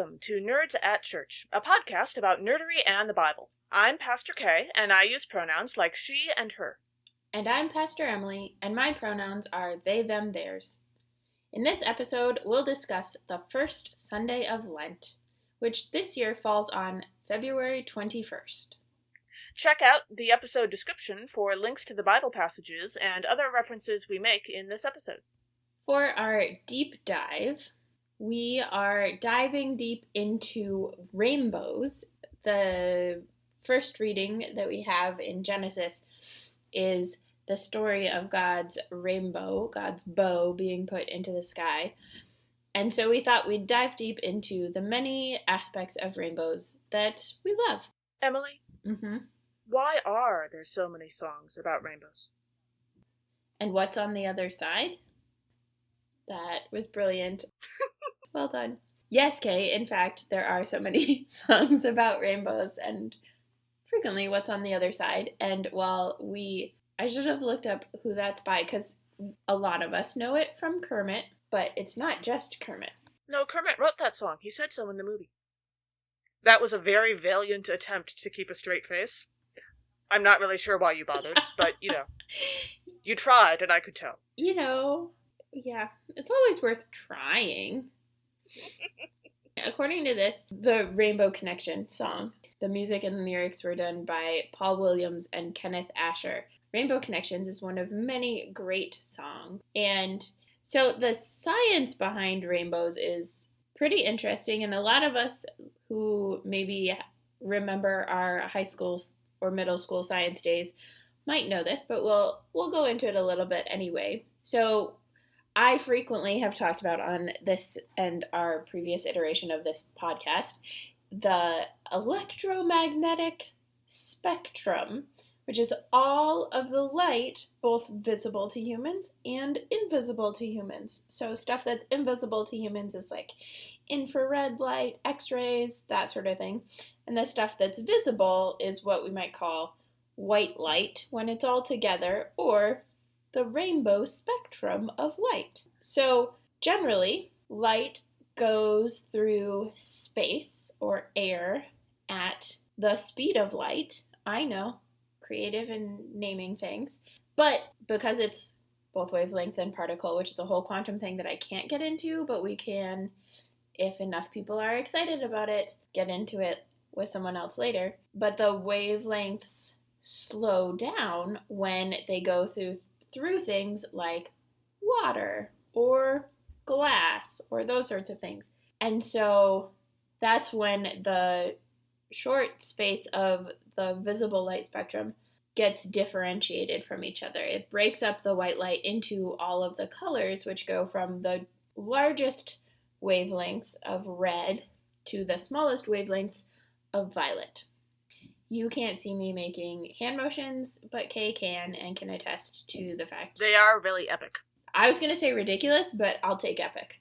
Welcome to Nerds at Church, a podcast about nerdery and the Bible. I'm Pastor Kay, and I use pronouns like she and her. And I'm Pastor Emily, and my pronouns are they, them, theirs. In this episode, we'll discuss the first Sunday of Lent, which this year falls on February 21st. Check out the episode description for links to the Bible passages and other references we make in this episode. For our deep dive, we are diving deep into rainbows. The first reading that we have in Genesis is the story of God's rainbow, God's bow being put into the sky. And so we thought we'd dive deep into the many aspects of rainbows that we love. Emily, why are there so many songs about rainbows? And what's on the other side? That was brilliant. Well done. Yes, Kay, in fact, there are so many songs about rainbows and frequently what's on the other side. And I should have looked up who that's by because a lot of us know it from Kermit, but it's not just Kermit. No, Kermit wrote that song. He said so in the movie. That was a very valiant attempt to keep a straight face. I'm not really sure why you bothered, but, you tried and I could tell. Yeah, it's always worth trying. According to this, the Rainbow Connection song, the music and the lyrics were done by Paul Williams and Kenneth Asher. Rainbow Connections is one of many great songs. And so the science behind rainbows is pretty interesting. And a lot of us who maybe remember our high school or middle school science days might know this, but we'll go into it a little bit anyway. So I frequently have talked about on this and our previous iteration of this podcast, the electromagnetic spectrum, which is all of the light, both visible to humans and invisible to humans. So stuff that's invisible to humans is like infrared light, x-rays, that sort of thing. And the stuff that's visible is what we might call white light when it's all together, or the rainbow spectrum of light. So generally, light goes through space or air at the speed of light. I know, creative in naming things. But because it's both wavelength and particle, which is a whole quantum thing that I can't get into, but we can, if enough people are excited about it, get into it with someone else later. But the wavelengths slow down when they go through things like water or glass or those sorts of things. And so that's when the short space of the visible light spectrum gets differentiated from each other. It breaks up the white light into all of the colors, which go from the largest wavelengths of red to the smallest wavelengths of violet. You can't see me making hand motions, but Kay can and can attest to the fact. They are really epic. I was going to say ridiculous, but I'll take epic.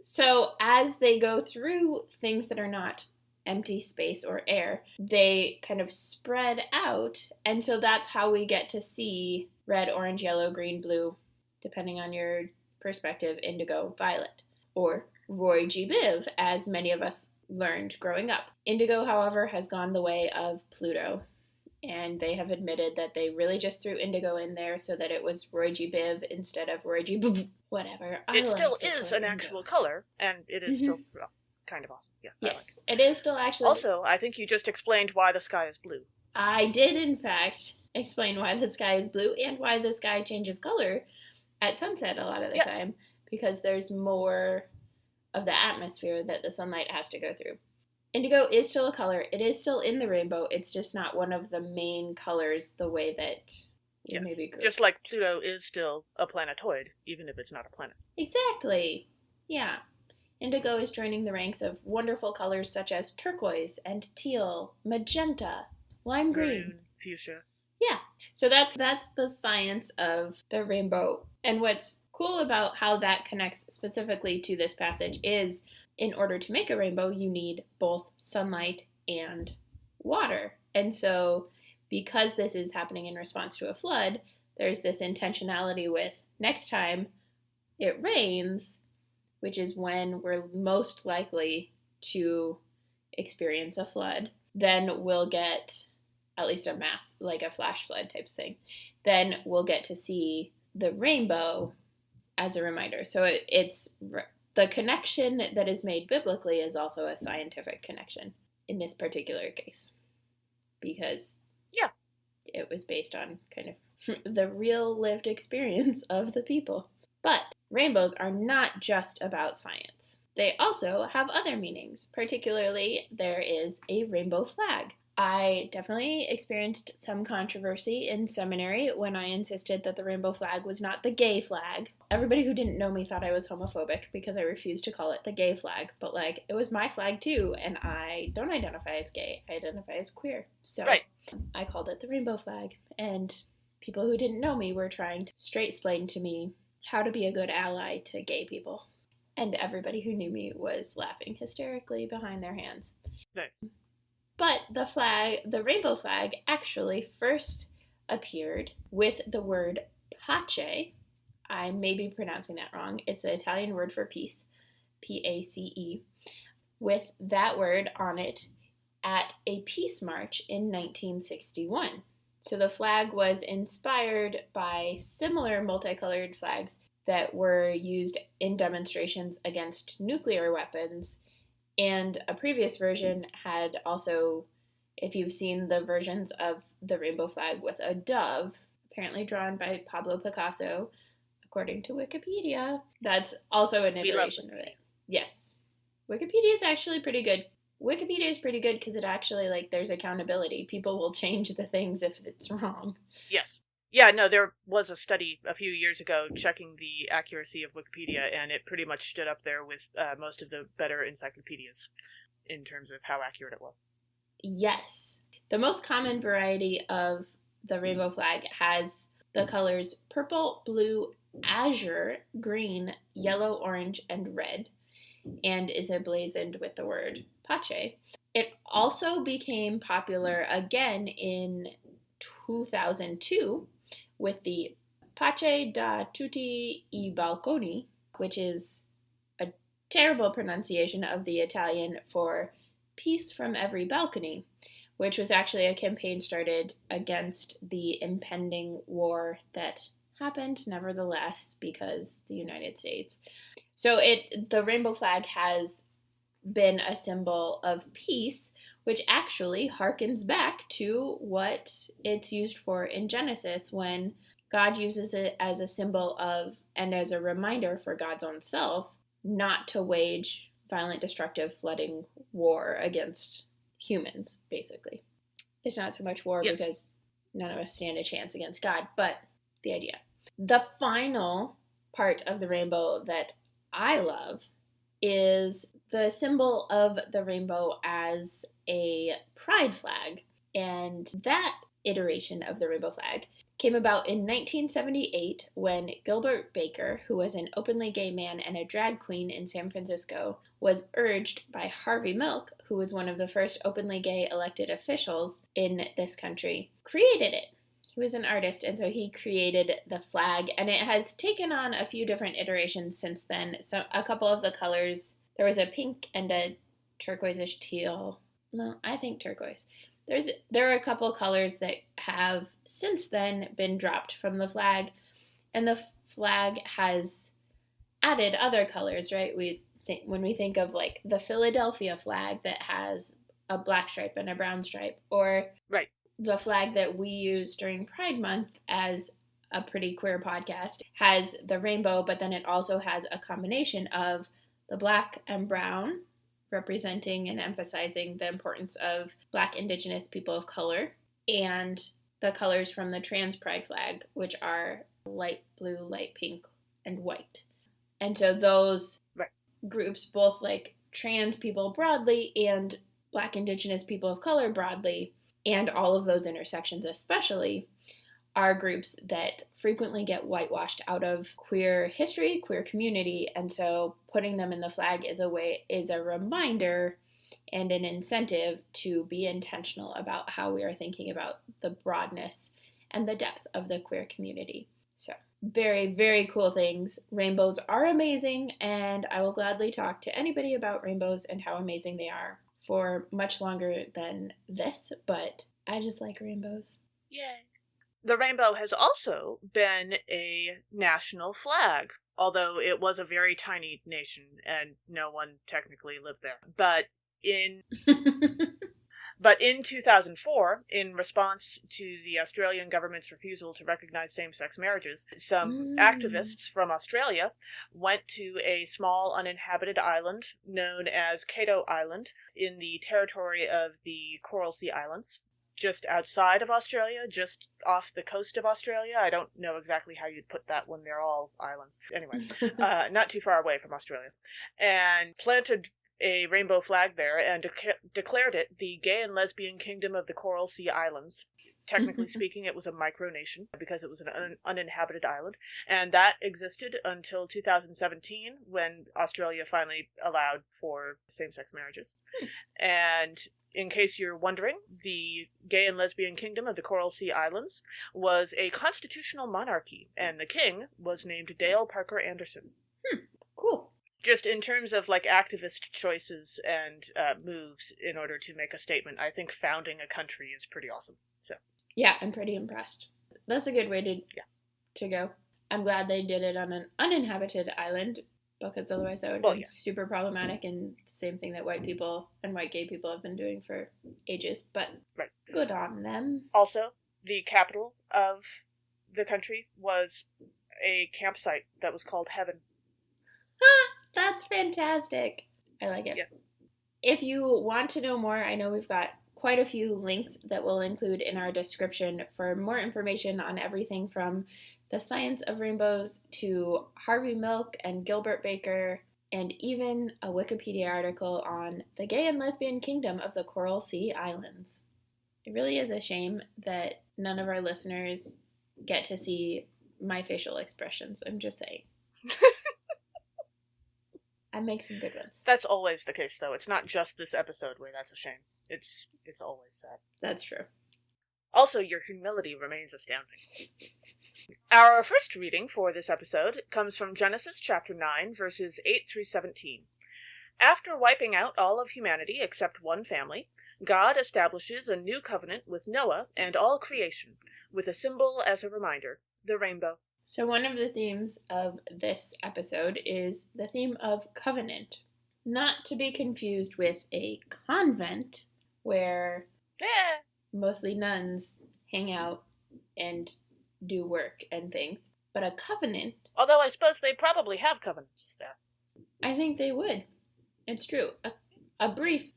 So as they go through things that are not empty space or air, they kind of spread out. And so that's how we get to see red, orange, yellow, green, blue, depending on your perspective, indigo, violet, or Roy G. Biv, as many of us learned growing up. Indigo, however, has gone the way of Pluto, and they have admitted that they really just threw indigo in there so that it was Roy G. Biv instead of Roy G. Biv. Whatever. It still is an actual color, and it is still kind of awesome. Yes, it is still actually. Also, I think you just explained why the sky is blue. I did, in fact, explain why the sky is blue and why the sky changes color at sunset a lot of the time, because there's more of the atmosphere that the sunlight has to go through. Indigo is still a color. It is still in the rainbow. It's just not one of the main colors the way that maybe goes. Just like Pluto is still a planetoid, even if it's not a planet. Exactly. Yeah. Indigo is joining the ranks of wonderful colors such as turquoise and teal, magenta, lime green, fuchsia. Yeah. So that's the science of the rainbow. And what's cool about how that connects specifically to this passage is, in order to make a rainbow, you need both sunlight and water. And so because this is happening in response to a flood, there's this intentionality with next time it rains, which is when we're most likely to experience a flood. Then we'll get at least a mass, like a flash flood type thing. Then we'll get to see the rainbow as a reminder. So it's the connection that is made biblically is also a scientific connection in this particular case, because it was based on kind of the real lived experience of the people. But rainbows are not just about science. They also have other meanings. Particularly, there is a rainbow flag. I definitely experienced some controversy in seminary when I insisted that the rainbow flag was not the gay flag. Everybody who didn't know me thought I was homophobic because I refused to call it the gay flag. But, like, it was my flag too, and I don't identify as gay. I identify as queer. So I called it the rainbow flag. And people who didn't know me were trying to straight-splain to me how to be a good ally to gay people. And everybody who knew me was laughing hysterically behind their hands. Nice. But the rainbow flag, actually first appeared with the word pace. I may be pronouncing that wrong. It's the Italian word for peace, P-A-C-E, with that word on it at a peace march in 1961. So the flag was inspired by similar multicolored flags that were used in demonstrations against nuclear weapons. And a previous version had also, if you've seen the versions of the rainbow flag with a dove, apparently drawn by Pablo Picasso, according to Wikipedia, that's also an iteration of it. Yes. Wikipedia is actually pretty good. Wikipedia is pretty good because it actually, like, there's accountability. People will change the things if it's wrong. Yes. Yeah, no, there was a study a few years ago checking the accuracy of Wikipedia, and it pretty much stood up there with most of the better encyclopedias in terms of how accurate it was. Yes. The most common variety of the rainbow flag has the colors purple, blue, azure, green, yellow, orange, and red, and is emblazoned with the word pace. It also became popular again in 2002 with the Pace da tutti I balconi, which is a terrible pronunciation of the Italian for peace from every balcony, which was actually a campaign started against the impending war that happened nevertheless because the United States. So the rainbow flag has been a symbol of peace, which actually harkens back to what it's used for in Genesis when God uses it as a symbol of and as a reminder for God's own self not to wage violent, destructive, flooding war against humans, basically. It's not so much war because none of us stand a chance against God, but the idea. The final part of the rainbow that I love is the symbol of the rainbow as a pride flag. And that iteration of the rainbow flag came about in 1978 when Gilbert Baker, who was an openly gay man and a drag queen in San Francisco, was urged by Harvey Milk, who was one of the first openly gay elected officials in this country, created it. He was an artist, and so he created the flag, and it has taken on a few different iterations since then. So a couple of the colors, there was a pink and a turquoise-ish teal. No, I think turquoise. There are a couple colors that have since then been dropped from the flag, and the flag has added other colors, right? When we think of like the Philadelphia flag that has a black stripe and a brown stripe, or the flag that we use during Pride Month as a pretty queer podcast has the rainbow, but then it also has a combination of the black and brown, representing and emphasizing the importance of Black, Indigenous, people of color, and the colors from the trans pride flag, which are light blue, light pink, and white. And so those groups, both like trans people broadly and Black, Indigenous, people of color broadly, and all of those intersections especially, are groups that frequently get whitewashed out of queer history, queer community, and so putting them in the flag is a reminder and an incentive to be intentional about how we are thinking about the broadness and the depth of the queer community. So very, very cool things. Rainbows are amazing, and I will gladly talk to anybody about rainbows and how amazing they are for much longer than this, but I just like rainbows. Yay. The rainbow has also been a national flag, although it was a very tiny nation and no one technically lived there. But in 2004, in response to the Australian government's refusal to recognize same-sex marriages, some activists from Australia went to a small uninhabited island known as Cato Island in the territory of the Coral Sea Islands, just outside of Australia, just off the coast of Australia. I don't know exactly how you'd put that when they're all islands. Anyway, not too far away from Australia. And planted a rainbow flag there and declared it the gay and lesbian kingdom of the Coral Sea Islands. Technically speaking, it was a micronation because it was an uninhabited island, and that existed until 2017 when Australia finally allowed for same-sex marriages. And in case you're wondering, the gay and lesbian kingdom of the Coral Sea Islands was a constitutional monarchy, and the king was named Dale Parker Anderson. Cool. Just in terms of like activist choices and moves in order to make a statement, I think founding a country is pretty awesome. So yeah, I'm pretty impressed. That's a good way to go. I'm glad they did it on an uninhabited island, because otherwise that would be super problematic, and the same thing that white people and white gay people have been doing for ages, but good on them. Also, the capital of the country was a campsite that was called Heaven. That's fantastic. I like it. Yes. If you want to know more, I know we've got quite a few links that we'll include in our description for more information on everything from the science of rainbows to Harvey Milk and Gilbert Baker, and even a Wikipedia article on the gay and lesbian kingdom of the Coral Sea Islands. It really is a shame that none of our listeners get to see my facial expressions. I'm just saying. I make some good ones. That's always the case, though. It's not just this episode where that's a shame. It's always sad. That's true. Also, your humility remains astounding. Our first reading for this episode comes from Genesis chapter 9, verses 8 through 17. After wiping out all of humanity except one family, God establishes a new covenant with Noah and all creation, with a symbol as a reminder, the rainbow. So one of the themes of this episode is the theme of covenant. Not to be confused with a convent, where mostly nuns hang out and do work and things, but a covenant. Although I suppose they probably have covenants there. I think they would. It's true. A brief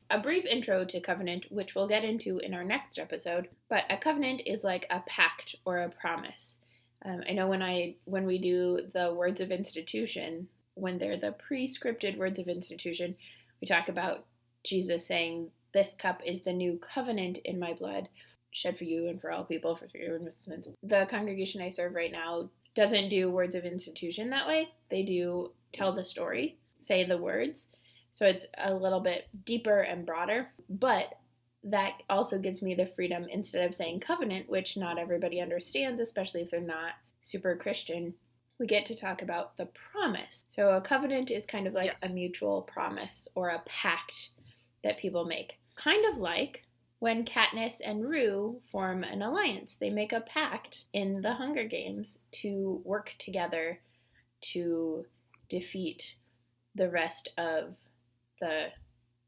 intro to covenant, which we'll get into in our next episode, but a covenant is like a pact or a promise. I know when we do the words of institution, when they're the pre-scripted words of institution, we talk about Jesus saying, "This cup is the new covenant in my blood, shed for you and for all people for forgiveness of sins." The congregation I serve right now doesn't do words of institution that way. They do tell the story, say the words. So it's a little bit deeper and broader, but that also gives me the freedom, instead of saying covenant, which not everybody understands, especially if they're not super Christian, we get to talk about the promise. So a covenant is kind of like a mutual promise or a pact that people make. Kind of like when Katniss and Rue form an alliance. They make a pact in the Hunger Games to work together to defeat the rest of the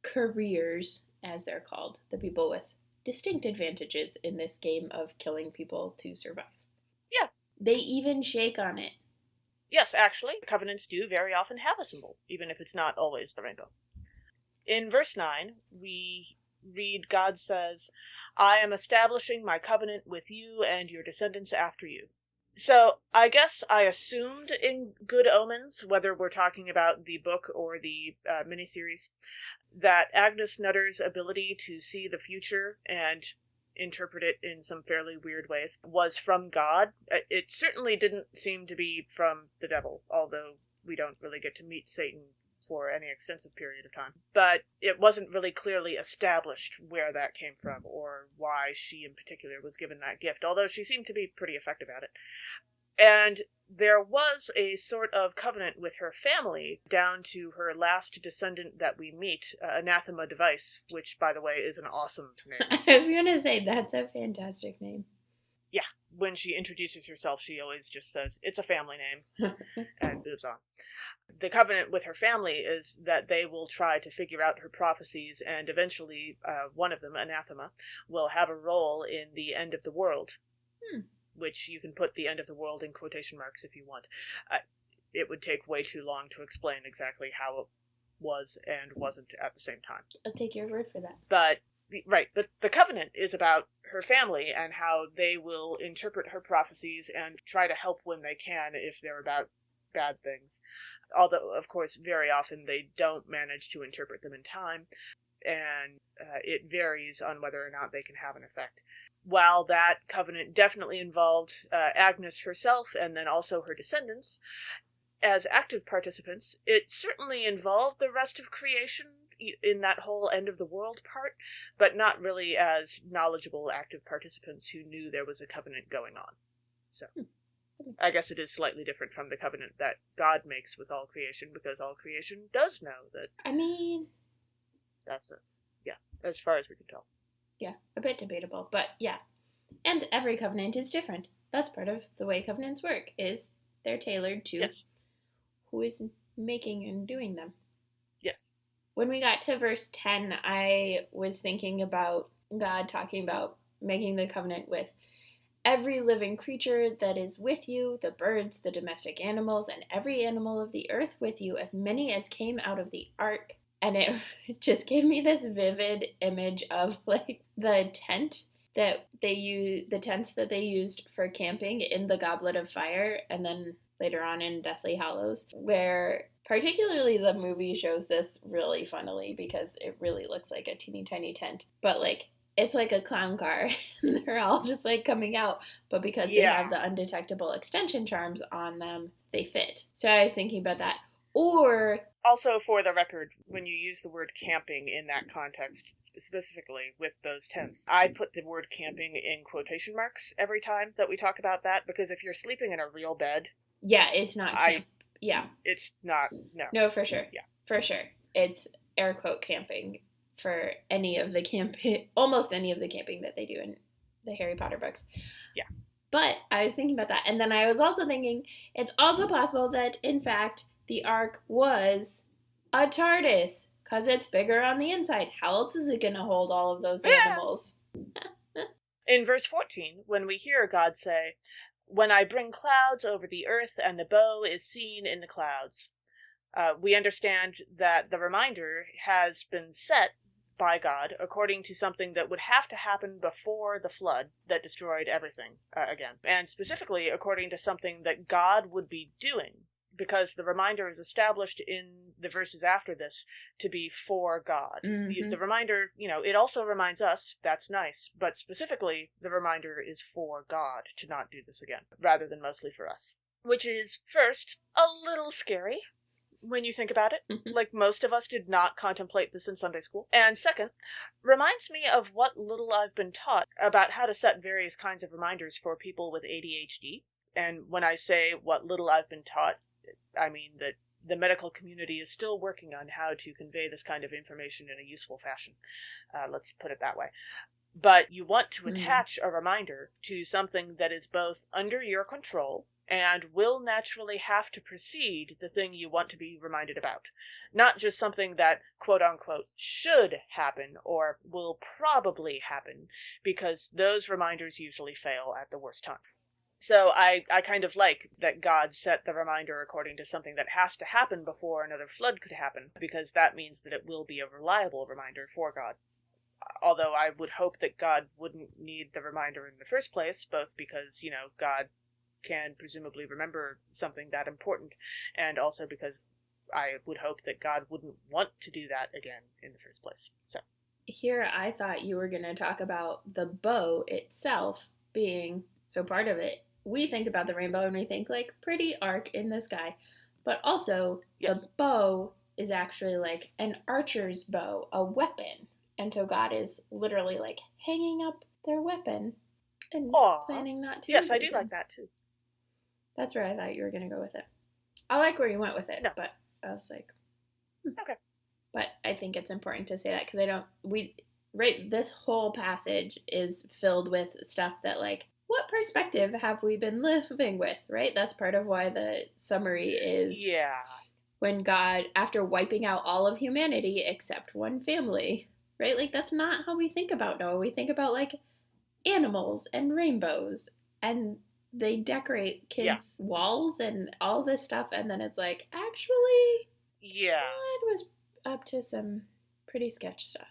careers, as they're called, the people with distinct advantages in this game of killing people to survive. Yeah. They even shake on it. Yes, actually, covenants do very often have a symbol, even if it's not always the rainbow. In verse 9, we read, God says, "I am establishing my covenant with you and your descendants after you." So, I guess I assumed in Good Omens, whether we're talking about the book or the miniseries, that Agnes Nutter's ability to see the future and interpret it in some fairly weird ways was from God. It certainly didn't seem to be from the devil, although we don't really get to meet Satan for any extensive period of time. But it wasn't really clearly established where that came from or why she in particular was given that gift, although she seemed to be pretty effective at it. And there was a sort of covenant with her family down to her last descendant that we meet, Anathema Device, which, by the way, is an awesome name. I was going to say, that's a fantastic name. Yeah, when she introduces herself, she always just says, it's a family name, and moves on. The covenant with her family is that they will try to figure out her prophecies, and eventually one of them, Anathema, will have a role in the end of the world. Which you can put the end of the world in quotation marks if you want. It would take way too long to explain exactly how it was and wasn't at the same time. I'll take your word for that. But, right, the covenant is about her family and how they will interpret her prophecies and try to help when they can if they're about bad things. Although, of course, very often they don't manage to interpret them in time, and it varies on whether or not they can have an effect. While that covenant definitely involved Agnes herself and then also her descendants as active participants, it certainly involved the rest of creation in that whole end of the world part, but not really as knowledgeable active participants who knew there was a covenant going on. So, I guess it is slightly different from the covenant that God makes with all creation, because all creation does know that. I mean, that's it. Yeah, as far as we can tell. Yeah, a bit debatable, but yeah. And every covenant is different. That's part of the way covenants work, is they're tailored to who is making and doing them. Yes. When we got to verse 10, I was thinking about God talking about making the covenant with every living creature that is with you, the birds, the domestic animals, and every animal of the earth with you, as many as came out of the ark. And it just gave me this vivid image of like the tent that they use, the tents that they used for camping in the Goblet of Fire, and then later on in Deathly Hallows, where particularly the movie shows this really funnily because it really looks like a teeny tiny tent, but like it's like a clown car and they're all just like coming out, but because they have the undetectable extension charms on them, they fit. So I was thinking about that. Or also, for the record, when you use the word camping in that context, specifically with those tents, I put the word camping in quotation marks every time that we talk about that, because if you're sleeping in a real bed... Yeah, it's not camp. Yeah. It's not, no. No, for sure. Yeah. For sure. It's air quote camping for any of the camping, almost any of the camping that they do in the Harry Potter books. Yeah. But I was thinking about that, and then I was also thinking it's also possible that, in fact, the Ark was a TARDIS, because it's bigger on the inside. How else is it going to hold all of those animals? In verse 14, when we hear God say, "When I bring clouds over the earth and the bow is seen in the clouds," we understand that the reminder has been set by God according to something that would have to happen before the flood that destroyed everything again. And specifically according to something that God would be doing, because the reminder is established in the verses after this to be for God. Mm-hmm. The reminder, it also reminds us, that's nice, but specifically the reminder is for God to not do this again, rather than mostly for us. Which is, first, a little scary when you think about it. Mm-hmm. Like most of us did not contemplate this in Sunday school. And second, reminds me of what little I've been taught about how to set various kinds of reminders for people with ADHD. And when I say what little I've been taught, I mean that the medical community is still working on how to convey this kind of information in a useful fashion. Let's put it that way. But you want to attach a reminder to something that is both under your control and will naturally have to precede the thing you want to be reminded about. Not just something that, quote-unquote, should happen or will probably happen, because those reminders usually fail at the worst time. So I kind of like that God set the reminder according to something that has to happen before another flood could happen, because that means that it will be a reliable reminder for God. Although I would hope that God wouldn't need the reminder in the first place, both because, God can presumably remember something that important, and also because I would hope that God wouldn't want to do that again in the first place. So here I thought you were going to talk about the bow itself being, so part of it, we think about the rainbow and we think like pretty arc in the sky, but also the bow is actually like an archer's bow, a weapon. And so God is literally like hanging up their weapon and planning not to. Yes, I do like that too. That's where I thought you were going to go with it. I like where you went with it, No. but I was like, Okay. But I think it's important to say that because this whole passage is filled with stuff that, like, what perspective have we been living with, right? That's part of why the summary is when God, after wiping out all of humanity except one family, right? Like, that's not how we think about Noah. We think about, like, animals and rainbows, and they decorate kids' walls and all this stuff, and then it's like, actually, God was up to some pretty sketch stuff.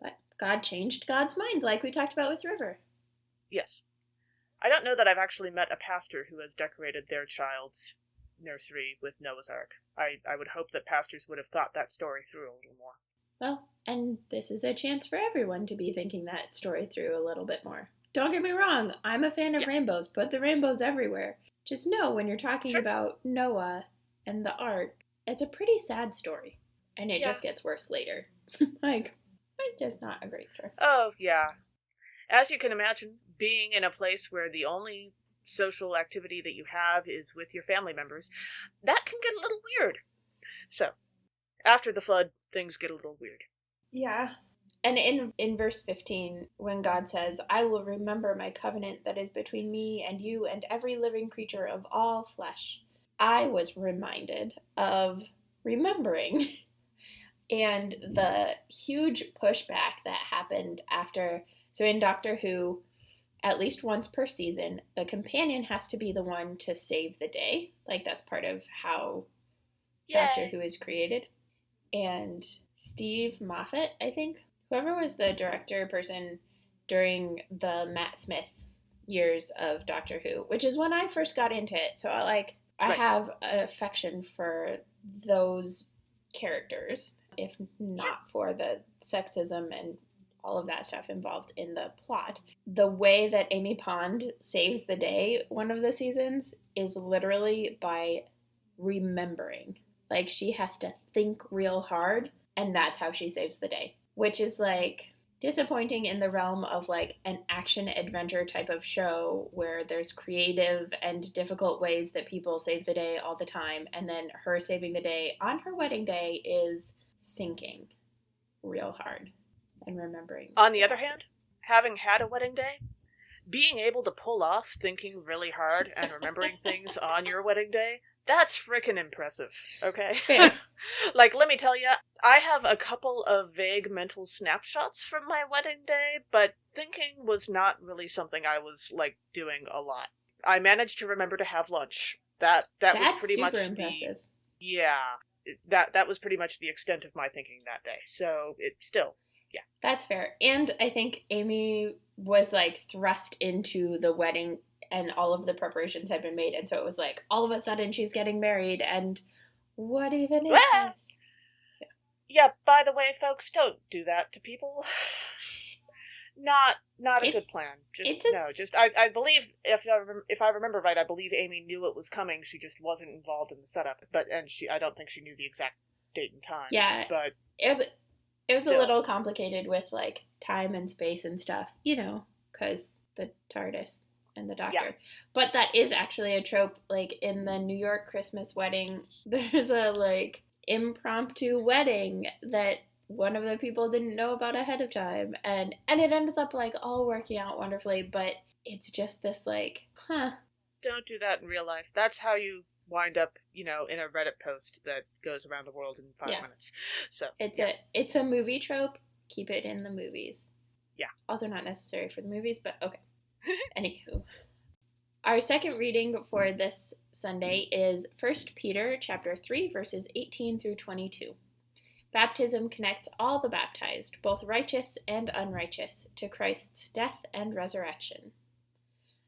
But God changed God's mind, like we talked about with River. Yes. I don't know that I've actually met a pastor who has decorated their child's nursery with Noah's Ark. I would hope that pastors would have thought that story through a little more. Well, and this is a chance for everyone to be thinking that story through a little bit more. Don't get me wrong, I'm a fan of rainbows. Put the rainbows everywhere. Just know when you're talking about Noah and the Ark, it's a pretty sad story. And it just gets worse later. Like, it's just not a great story. Oh, yeah. As you can imagine, being in a place where the only social activity that you have is with your family members, that can get a little weird. So, after the flood, things get a little weird. Yeah. And in verse 15, when God says, I will remember my covenant that is between me and you and every living creature of all flesh, I was reminded of remembering and the huge pushback that happened after. So in Doctor Who, at least once per season, the companion has to be the one to save the day. Like, that's part of how Doctor Who is created. And Steve Moffat, I think, whoever was the director person during the Matt Smith years of Doctor Who, which is when I first got into it. So I have an affection for those characters, if not for the sexism and all of that stuff involved in the plot. The way that Amy Pond saves the day one of the seasons is literally by remembering. Like, she has to think real hard, and that's how she saves the day. Which is, like, disappointing in the realm of, like, an action-adventure type of show where there's creative and difficult ways that people save the day all the time, and then her saving the day on her wedding day is thinking real hard and remembering. On the other hand, having had a wedding day, being able to pull off thinking really hard and remembering things on your wedding day, that's frickin' impressive, okay? Like, let me tell you, I have a couple of vague mental snapshots from my wedding day, but thinking was not really something I was, like, doing a lot. I managed to remember to have lunch. That's was pretty much impressive. That was pretty much the extent of my thinking that day. So, it still, That's fair. And I think Amy was, like, thrust into the wedding and all of the preparations had been made, and so it was like, all of a sudden she's getting married, and what even is this? Yeah, by the way, folks, don't do that to people. Not a good plan. I believe, if I remember right, I believe Amy knew it was coming, she just wasn't involved in the setup, I don't think she knew the exact date and time. Yeah, but it was a little complicated with, like, time and space and stuff, you know, because the TARDIS and the Doctor. Yeah. But that is actually a trope, like, in the New York Christmas wedding, there's a, like, impromptu wedding that one of the people didn't know about ahead of time, and it ends up, like, all working out wonderfully, but it's just this, like, don't do that in real life. That's how you wind up, you know, in a Reddit post that goes around the world in 5 minutes. So it's a movie trope. Keep it in the movies. Yeah. Also not necessary for the movies, but okay. Anywho, our second reading for this Sunday is 1 Peter chapter 3, verses 18 through 22. Baptism connects all the baptized, both righteous and unrighteous, to Christ's death and resurrection.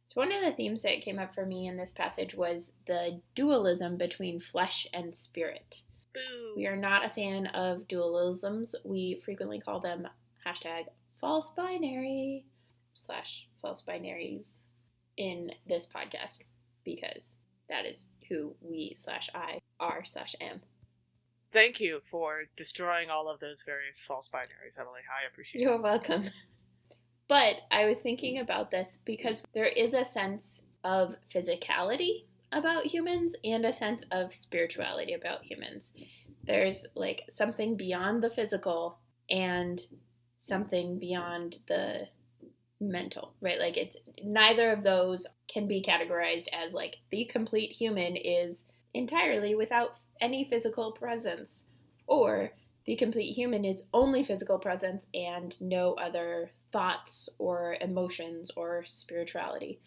So one of the themes that came up for me in this passage was the dualism between flesh and spirit. Boo. We are not a fan of dualisms. We frequently call them #false binary / false binaries in this podcast, because that is who we / I are / am. Thank you for destroying all of those various false binaries, Emily. I appreciate it. You're welcome. But I was thinking about this because there is a sense of physicality about humans and a sense of spirituality about humans. There's like something beyond the physical and something beyond the mental, right? Like it's neither of those can be categorized as like the complete human is entirely without any physical presence, or the complete human is only physical presence and no other thoughts or emotions or spirituality.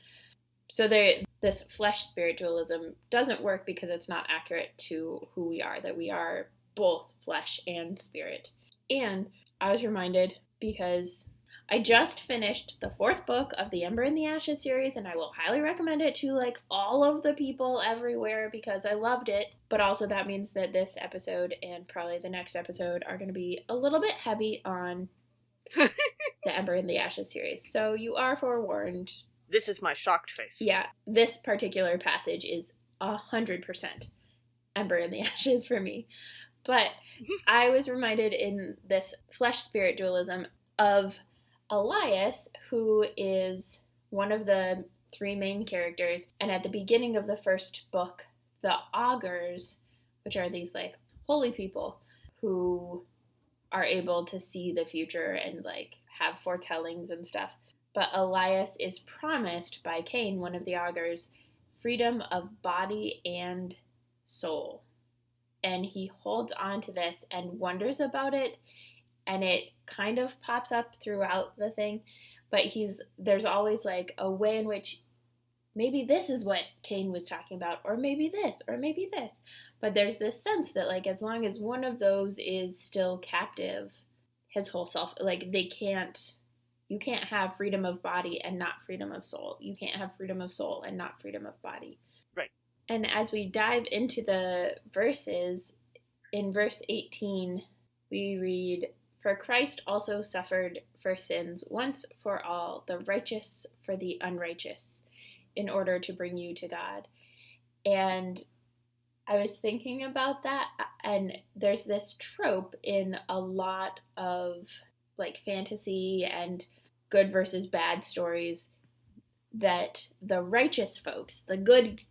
So this flesh spiritualism doesn't work because it's not accurate to who we are, that we are both flesh and spirit. And I was reminded because I just finished the 4th book of the Ember and the Ashes series, and I will highly recommend it to like all of the people everywhere because I loved it. But also that means that this episode and probably the next episode are going to be a little bit heavy on the Ember and the Ashes series. So you are forewarned. This is my shocked face. Yeah, this particular passage is 100% Ember and the Ashes for me. But I was reminded in this flesh spirit dualism of Elias, who is one of the 3 main characters, and at the beginning of the 1st book, the augurs, which are these like holy people who are able to see the future and like have foretellings and stuff. But Elias is promised by Cain, one of the augurs, freedom of body and soul. And he holds on to this and wonders about it, and it kind of pops up throughout the thing, but there's always like a way in which maybe this is what Cain was talking about, or maybe this, or maybe this. But there's this sense that like as long as one of those is still captive, his whole self, like you can't have freedom of body and not freedom of soul. You can't have freedom of soul and not freedom of body. Right. And as we dive into the verses, in verse 18, we read, "For Christ also suffered for sins once for all, the righteous for the unrighteous, in order to bring you to God." And I was thinking about that, and there's this trope in a lot of like fantasy and good versus bad stories that the righteous folks, the good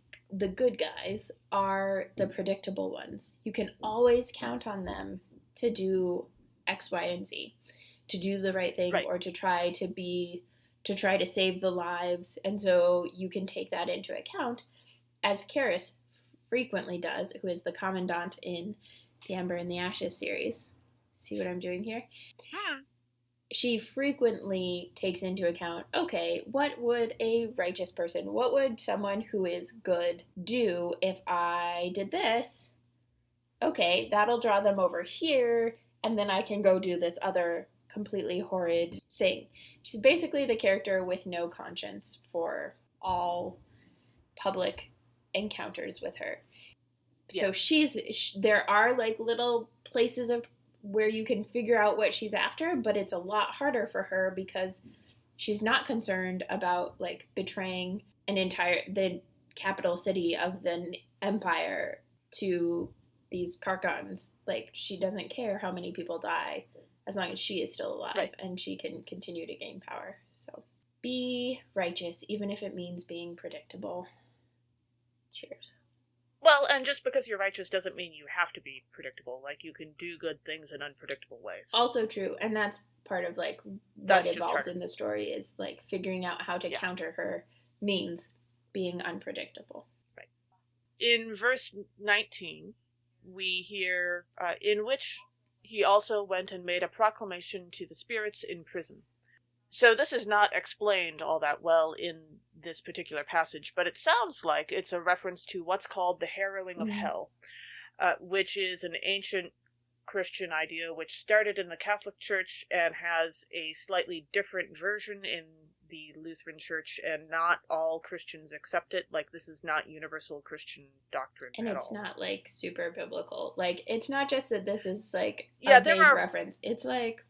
guys, are the predictable ones. You can always count on them to do X, Y, and Z, to do the right thing, right, or to try to save the lives. And so you can take that into account, as Karis frequently does, who is the commandant in the Ember and the Ashes series. See what I'm doing here? She frequently takes into account, okay, what would a righteous person, what would someone who is good do if I did this? Okay, that'll draw them over here, and then I can go do this other completely horrid thing. She's basically the character with no conscience for all public encounters with her. Yeah. So there are like little places of where you can figure out what she's after, but it's a lot harder for her because she's not concerned about like betraying the capital city of the empire to these Karkans. Like, she doesn't care how many people die as long as she is still alive, right, and she can continue to gain power. So be righteous, even if it means being predictable. Cheers. Well, and just because you're righteous doesn't mean you have to be predictable. Like, you can do good things in unpredictable ways. Also true, and that's part of, like, what involves in the story is, like, figuring out how to counter her means being unpredictable. Right. In verse 19, we hear, in which he also went and made a proclamation to the spirits in prison. So this is not explained all that well in this particular passage, but it sounds like it's a reference to what's called the harrowing of hell, which is an ancient Christian idea which started in the Catholic Church and has a slightly different version in the Lutheran Church, and not all Christians accept it. Like, this is not universal Christian doctrine and at all. And it's not, like, super biblical. Like, it's not just that this is, like, a vague reference. It's, like,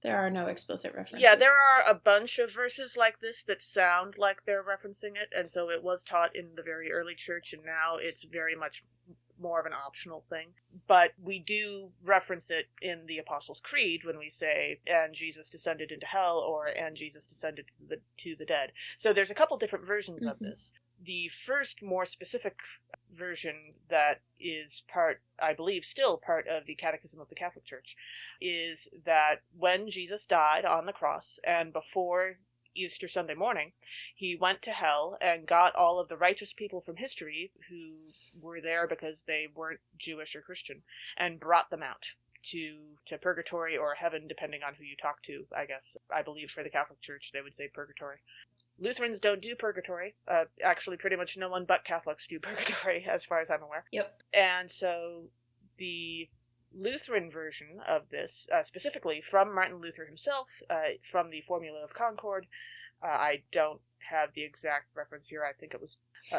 there are no explicit references. Yeah, there are a bunch of verses like this that sound like they're referencing it, and so it was taught in the very early church, and now it's very much more of an optional thing. But we do reference it in the Apostles' Creed when we say, "And Jesus descended into hell," or "And Jesus descended to the dead." So there's a couple different versions of this. The first, more specific version that is part, I believe, still part of the Catechism of the Catholic Church, is that when Jesus died on the cross and before Easter Sunday morning, he went to hell and got all of the righteous people from history who were there because they weren't Jewish or Christian and brought them out to purgatory or heaven, depending on who you talk to, I guess. I believe for the Catholic Church they would say purgatory. Lutherans don't do purgatory. Actually, pretty much no one but Catholics do purgatory, as far as I'm aware. Yep. And so the Lutheran version of this, specifically from Martin Luther himself, from the Formula of Concord, I don't have the exact reference here. I think it was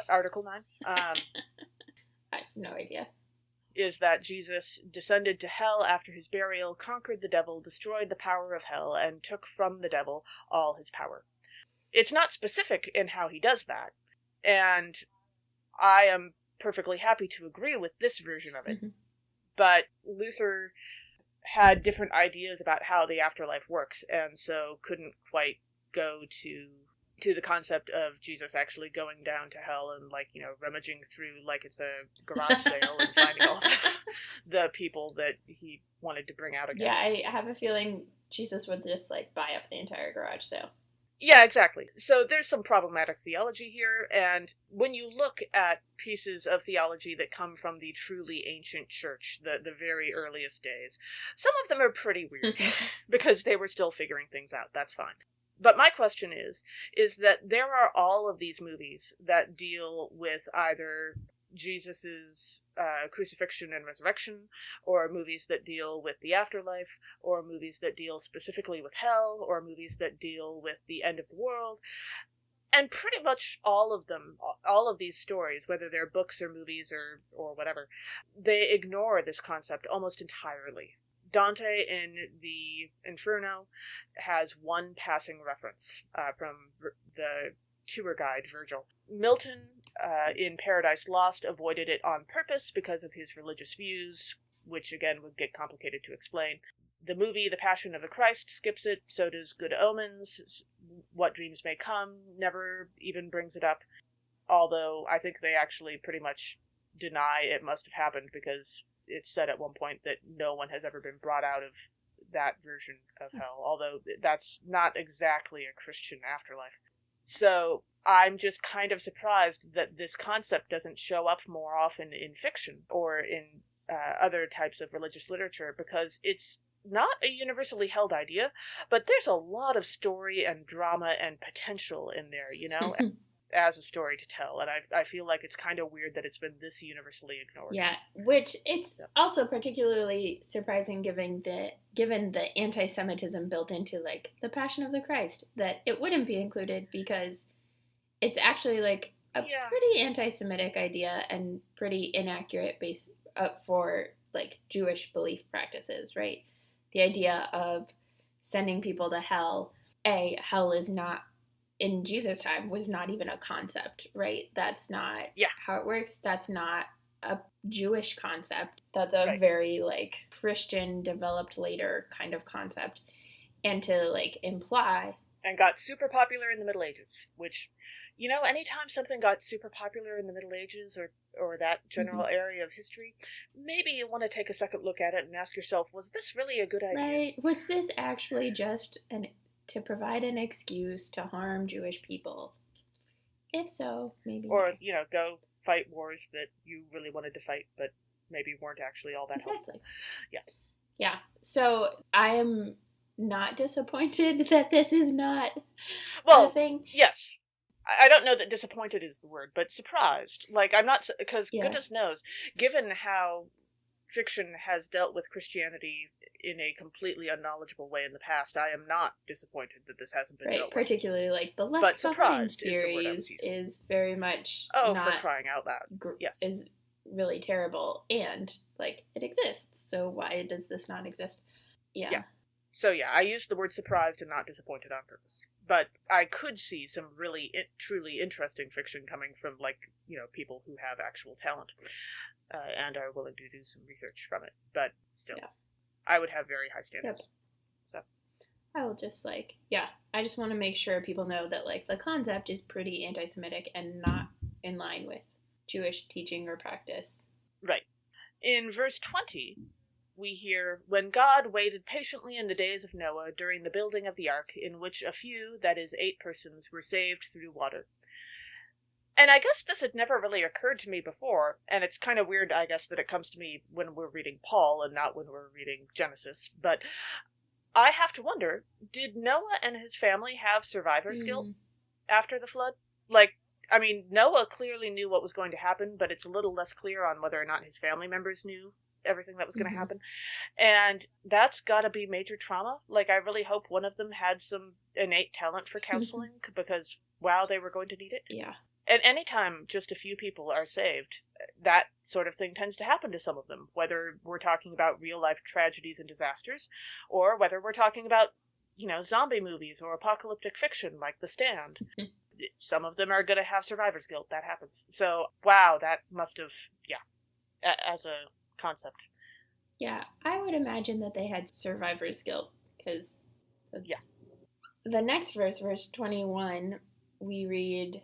Article 9. I have no idea. Is that Jesus descended to hell after his burial, conquered the devil, destroyed the power of hell, and took from the devil all his power. It's not specific in how he does that, and I am perfectly happy to agree with this version of it. Mm-hmm. But Luther had different ideas about how the afterlife works, and so couldn't quite go to the concept of Jesus actually going down to hell and, rummaging through like it's a garage sale and finding all the people that he wanted to bring out again. Yeah, I have a feeling Jesus would just, buy up the entire garage sale. Yeah, exactly. So there's some problematic theology here, and when you look at pieces of theology that come from the truly ancient church, the very earliest days, some of them are pretty weird, because they were still figuring things out. That's fine. But my question is that there are all of these movies that deal with either Jesus's crucifixion and resurrection, or movies that deal with the afterlife, or movies that deal specifically with hell, or movies that deal with the end of the world. And pretty much all of them, all of these stories, whether they're books or movies or whatever, they ignore this concept almost entirely. Dante in the Inferno has one passing reference from the tour guide Virgil. Milton, in Paradise Lost, avoided it on purpose because of his religious views, which again would get complicated to explain. The movie The Passion of the Christ skips it, so does Good Omens. What Dreams May Come never even brings it up, although I think they actually pretty much deny it must have happened because it's said at one point that no one has ever been brought out of that version of hell, although that's not exactly a Christian afterlife. So I'm just kind of surprised that this concept doesn't show up more often in fiction or in other types of religious literature, because it's not a universally held idea, but there's a lot of story and drama and potential in there, as a story to tell, and I feel like it's kind of weird that it's been this universally ignored. Yeah, which it's also particularly surprising given the anti-Semitism built into The Passion of the Christ, that it wouldn't be included because it's actually a pretty anti-Semitic idea and pretty inaccurate base for Jewish belief practices, right? The idea of sending people to hell. Hell is not, in Jesus' time, was not even a concept, right? That's not how it works. That's not a Jewish concept. That's a very, Christian, developed later kind of concept. And to, imply... And got super popular in the Middle Ages, which, anytime something got super popular in the Middle Ages or that general area of history, maybe you want to take a second look at it and ask yourself, was this really a good idea? Right. Was this actually just to provide an excuse to harm Jewish people? If so, maybe. Or, go fight wars that you really wanted to fight, but maybe weren't actually all that helpful. Yeah. Yeah. So I am not disappointed that this is not a thing. Yes. I don't know that disappointed is the word, but surprised. I'm not, because goodness knows, given how fiction has dealt with Christianity in a completely unknowledgeable way in the past, I am not disappointed that this hasn't been dealt with. Particularly the Left Behind series is very much for crying out loud. Yes. Is really terrible, and it exists, so why does this not exist? Yeah. So I used the word surprised and not disappointed on purpose. But I could see some really truly interesting fiction coming from people who have actual talent and are willing to do some research from it. But still, I would have very high standards. Yep. So I will just I just want to make sure people know that the concept is pretty anti-Semitic and not in line with Jewish teaching or practice. Right. In verse 20, we hear, "When God waited patiently in the days of Noah during the building of the ark, in which a few, that is 8 persons, were saved through water." And I guess this had never really occurred to me before, and it's kind of weird, I guess, that it comes to me when we're reading Paul and not when we're reading Genesis, but I have to wonder, did Noah and his family have survivor's guilt after the flood? Like, I mean, Noah clearly knew what was going to happen, but it's a little less clear on whether or not his family members knew everything that was going to happen. And that's gotta be major trauma. Like, I really hope one of them had some innate talent for counseling, because, wow, they were going to need it. Yeah. And anytime just a few people are saved, that sort of thing tends to happen to some of them, whether we're talking about real-life tragedies and disasters, or whether we're talking about, zombie movies or apocalyptic fiction like The Stand. Some of them are going to have survivor's guilt. That happens. So, wow, that must have, as a concept. Yeah, I would imagine that they had survivor's guilt, because the next verse, verse 21, we read,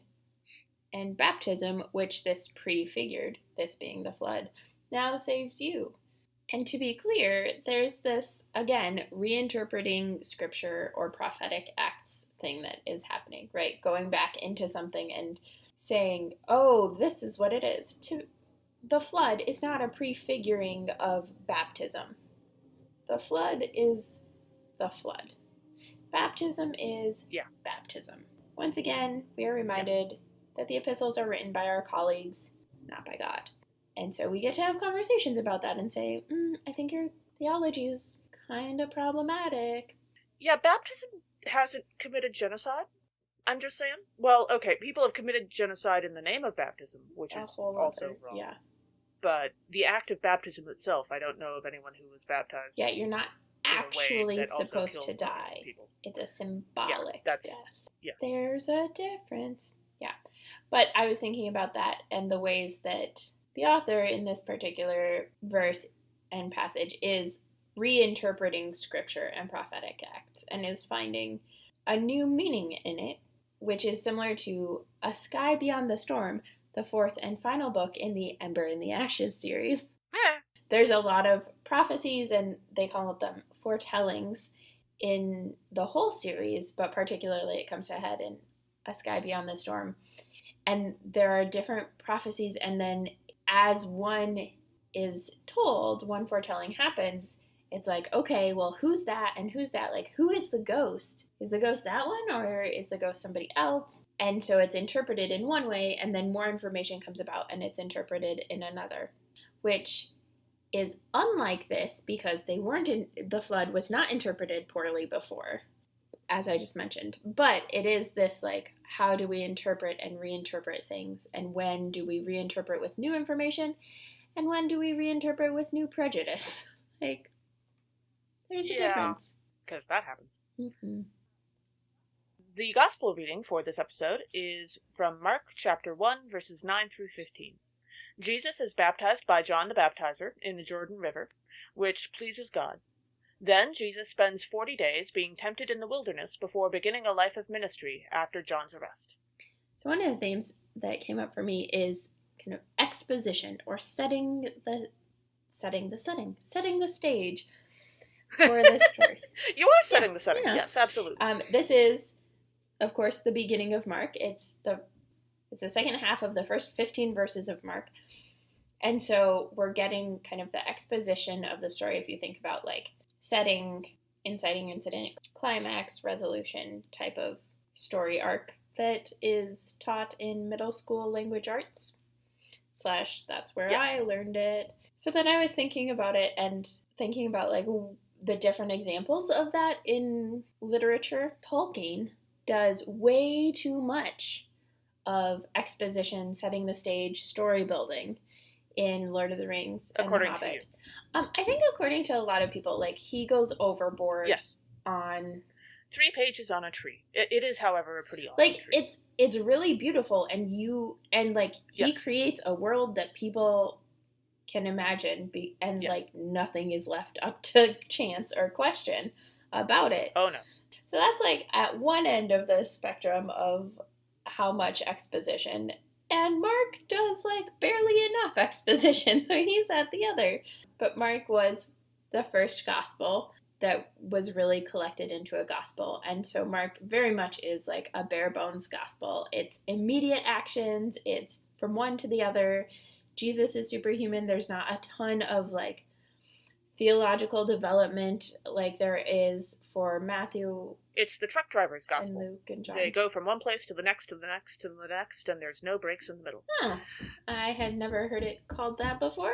"And baptism, which this prefigured," this being the flood, "now saves you." And to be clear, there's this, again, reinterpreting scripture or prophetic acts thing that is happening, right? Going back into something and saying, oh, this is what it is. The flood is not a prefiguring of baptism. The flood is the flood. Baptism is baptism. Once again, we are reminded that the epistles are written by our colleagues, not by God. And so we get to have conversations about that and say, I think your theology is kind of problematic. Yeah, baptism hasn't committed genocide. I'm just saying. Well, okay, people have committed genocide in the name of baptism, which is also wrong. Yeah. But the act of baptism itself, I don't know of anyone who was baptized. Yeah, you're not actually supposed to die. It's a symbolic death. Yes. There's a difference. Yeah. But I was thinking about that and the ways that the author in this particular verse and passage is reinterpreting scripture and prophetic acts and is finding a new meaning in it, which is similar to A Sky Beyond the Storm, the 4th and final book in the Ember in the Ashes series. There's a lot of prophecies, and they call them foretellings in the whole series, but particularly it comes to a head in A Sky Beyond the Storm. And there are different prophecies, and then as one is told, one foretelling happens, it's like, okay, well, who's that and who's that? Like, who is the ghost? Is the ghost that one, or is the ghost somebody else? And so it's interpreted in one way, and then more information comes about, and it's interpreted in another, which is unlike this because the flood was not interpreted poorly before, as I just mentioned. But it is this, like, how do we interpret and reinterpret things, and when do we reinterpret with new information, and when do we reinterpret with new prejudice? Like, there's a difference. Because that happens. Mm-hmm. The gospel reading for this episode is from Mark chapter 1, verses 9 through 15. Jesus is baptized by John the Baptizer in the Jordan River, which pleases God. Then Jesus spends 40 days being tempted in the wilderness before beginning a life of ministry after John's arrest. So one of the themes that came up for me is kind of exposition, or setting the stage for this story. You are setting the setting. Yes, absolutely. This is, of course, the beginning of Mark. It's the second half of the first 15 verses of Mark. And so we're getting kind of the exposition of the story, if you think about, like, setting, inciting incident, climax, resolution type of story arc that is taught in middle school language arts. / that's where I learned it. So then I was thinking about it and thinking about, like, the different examples of that in literature. Tolkien does way too much of exposition, setting the stage, story building in Lord of the Rings and The Hobbit. I think according to a lot of people, like, he goes overboard on 3 pages on a tree. It is, however, a pretty awesome tree. It's really beautiful, and he creates a world that people can imagine, like, nothing is left up to chance or question about it. Oh, no. So that's, like, at one end of the spectrum of how much exposition. And Mark does, like, barely enough exposition, so he's at the other. But Mark was the first gospel that was really collected into a gospel. And so Mark very much is like a bare bones gospel. It's immediate actions, it's from one to the other. Jesus is superhuman. There's not a ton of like theological development like there is for Matthew. It's the truck driver's gospel. And Luke and John. They go from one place to the next, to the next, to the next, and there's no breaks in the middle. Huh. I had never heard it called that before.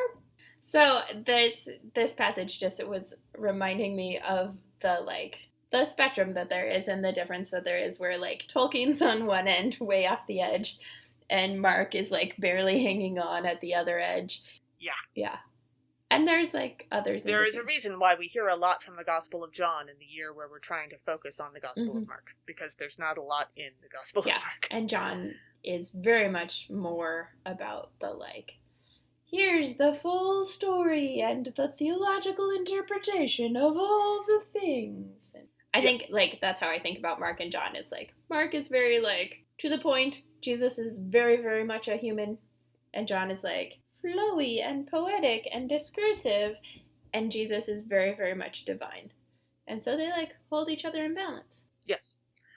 So this passage just was reminding me of the spectrum that there is and the difference that there is, where like Tolkien's on one end, way off the edge, and Mark is like barely hanging on at the other edge. Yeah. Yeah. And there's like others. There is a reason why we hear a lot from the Gospel of John in the year where we're trying to focus on the Gospel of Mark, because there's not a lot in the Gospel of Mark. And John is very much more about the like, here's the full story and the theological interpretation of all the things. And I think, like, that's how I think about Mark and John, is, like, Mark is very, like, to the point. Jesus is very, very much a human. And John is, like, flowy and poetic and discursive. And Jesus is very, very much divine. And so they, like, hold each other in balance. Yes.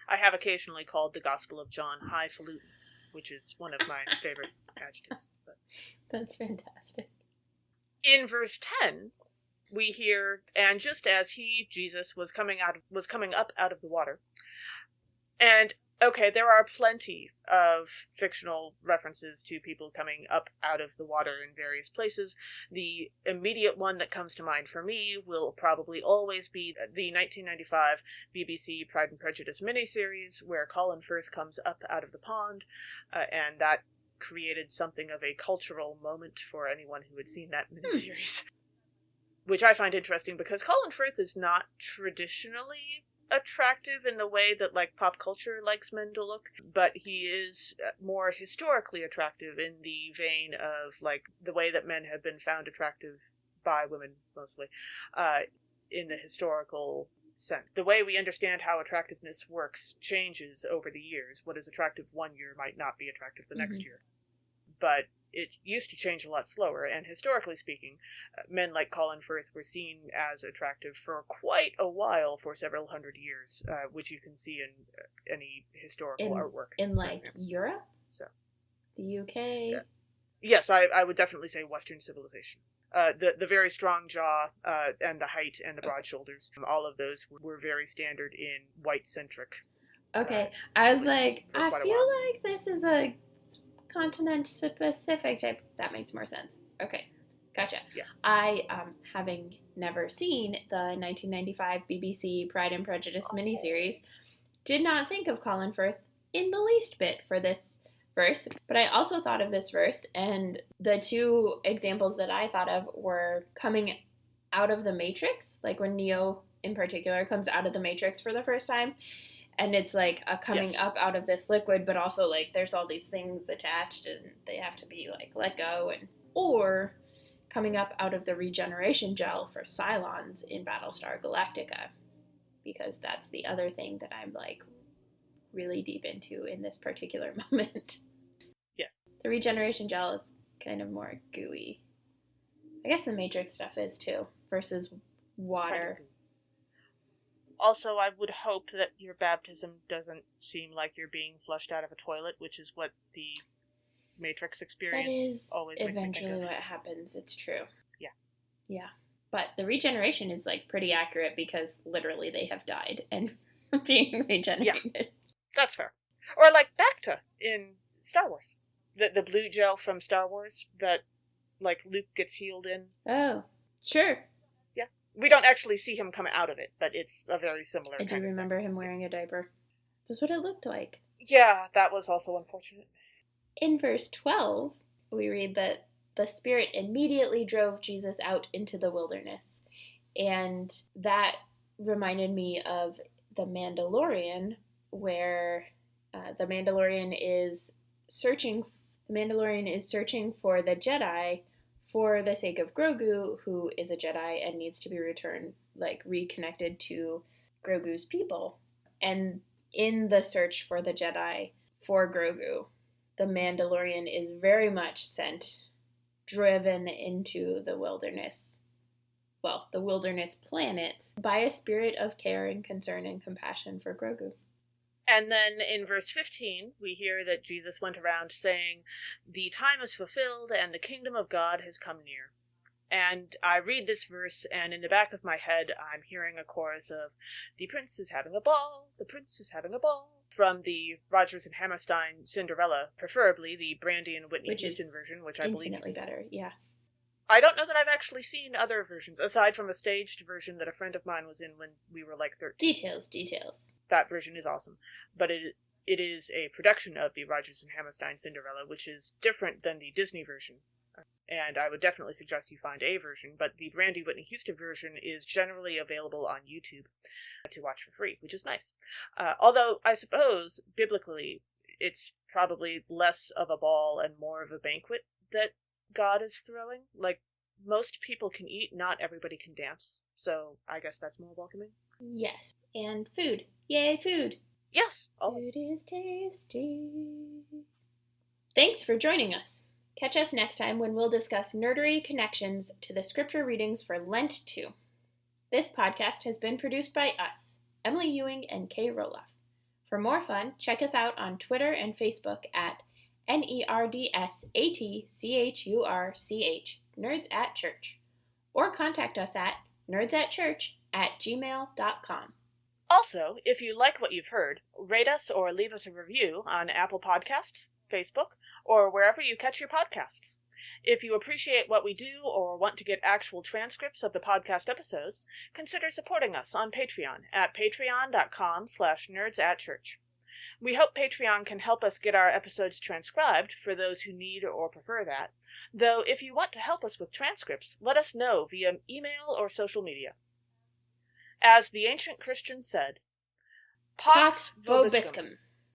I have occasionally called the Gospel of John highfalutin, which is one of my favorite adjectives. But that's fantastic. In verse 10, we hear, and just as Jesus, was coming up out of the water. And, okay, there are plenty of fictional references to people coming up out of the water in various places. The immediate one that comes to mind for me will probably always be the 1995 BBC Pride and Prejudice miniseries, where Colin Firth comes up out of the pond, and that created something of a cultural moment for anyone who had seen that miniseries. Which I find interesting, because Colin Firth is not traditionally attractive in the way that, like, pop culture likes men to look, but he is more historically attractive in the vein of, like, the way that men have been found attractive by women, mostly, in the historical sense. The way we understand how attractiveness works changes over the years. What is attractive one year might not be attractive the next year. But it used to change a lot slower, and historically speaking, men like Colin Firth were seen as attractive for quite a while, for several hundred years, which you can see in any historical artwork. In, like, Europe? So, the UK? Yeah. Yes, I would definitely say Western civilization. The very strong jaw, and the height, and the broad shoulders, all of those were very standard in white-centric. Okay, I was like, I feel like this is a continent-specific type. That makes more sense. Okay, gotcha. Yeah. I, having never seen the 1995 BBC Pride and Prejudice miniseries, did not think of Colin Firth in the least bit for this verse, but I also thought of this verse, and the two examples that I thought of were coming out of the Matrix, like when Neo in particular comes out of the Matrix for the first time, and it's like a coming up out of this liquid, but also like there's all these things attached and they have to be like let go, and or coming up out of the regeneration gel for Cylons in Battlestar Galactica, because that's the other thing that I'm like really deep into in this particular moment. Yes. The regeneration gel is kind of more gooey. I guess the Matrix stuff is too, versus water. Also, I would hope that your baptism doesn't seem like you're being flushed out of a toilet, which is what the Matrix experience always makes me think of. That is eventually what happens. It's true. Yeah. Yeah. But the regeneration is like pretty accurate, because literally they have died and being regenerated. Yeah. That's fair. Or like Bacta in Star Wars. The blue gel from Star Wars that, like, Luke gets healed in. Oh, sure. Yeah. We don't actually see him come out of it, but it's a very similar I do remember him wearing a diaper. That's what it looked like. Yeah, that was also unfortunate. In verse 12, we read that the Spirit immediately drove Jesus out into the wilderness. And that reminded me of The Mandalorian, where the Mandalorian is searching for the Jedi for the sake of Grogu, who is a Jedi and needs to be returned, like reconnected to Grogu's people. And in the search for the Jedi for Grogu, the Mandalorian is very much driven into the wilderness planet, by a spirit of care and concern and compassion for Grogu. And then in verse 15, we hear that Jesus went around saying, "The time is fulfilled and the kingdom of God has come near." And I read this verse, and in the back of my head, I'm hearing a chorus of, "The prince is having a ball, the prince is having a ball," from the Rodgers and Hammerstein Cinderella, preferably the Brandy and Whitney Houston version, which I believe infinitely better, yeah. I don't know that I've actually seen other versions, aside from a staged version that a friend of mine was in when we were like 13. Details. That version is awesome. But it is a production of the Rodgers and Hammerstein Cinderella, which is different than the Disney version. And I would definitely suggest you find a version, but the Brandy Whitney Houston version is generally available on YouTube to watch for free, which is nice. Although, I suppose, biblically, it's probably less of a ball and more of a banquet that God is throwing. Like, most people can eat, not everybody can dance. So I guess that's more welcoming. Yes. And food. Yay, food. Yes, always. Food is tasty. Thanks for joining us. Catch us next time when we'll discuss nerdery connections to the scripture readings for Lent 2. This podcast has been produced by us, Emily Ewing and Kay Rohloff. For more fun, check us out on Twitter and Facebook at NERDSATCHURCH, Nerds at Church, or contact us at nerdsatchurch@gmail.com. Also, if you like what you've heard, rate us or leave us a review on Apple Podcasts, Facebook, or wherever you catch your podcasts. If you appreciate what we do or want to get actual transcripts of the podcast episodes, consider supporting us on Patreon at patreon.com/nerdsatchurch. We hope Patreon can help us get our episodes transcribed for those who need or prefer that, though if you want to help us with transcripts, let us know via email or social media. As the ancient Christians said, Pax Vobiscum.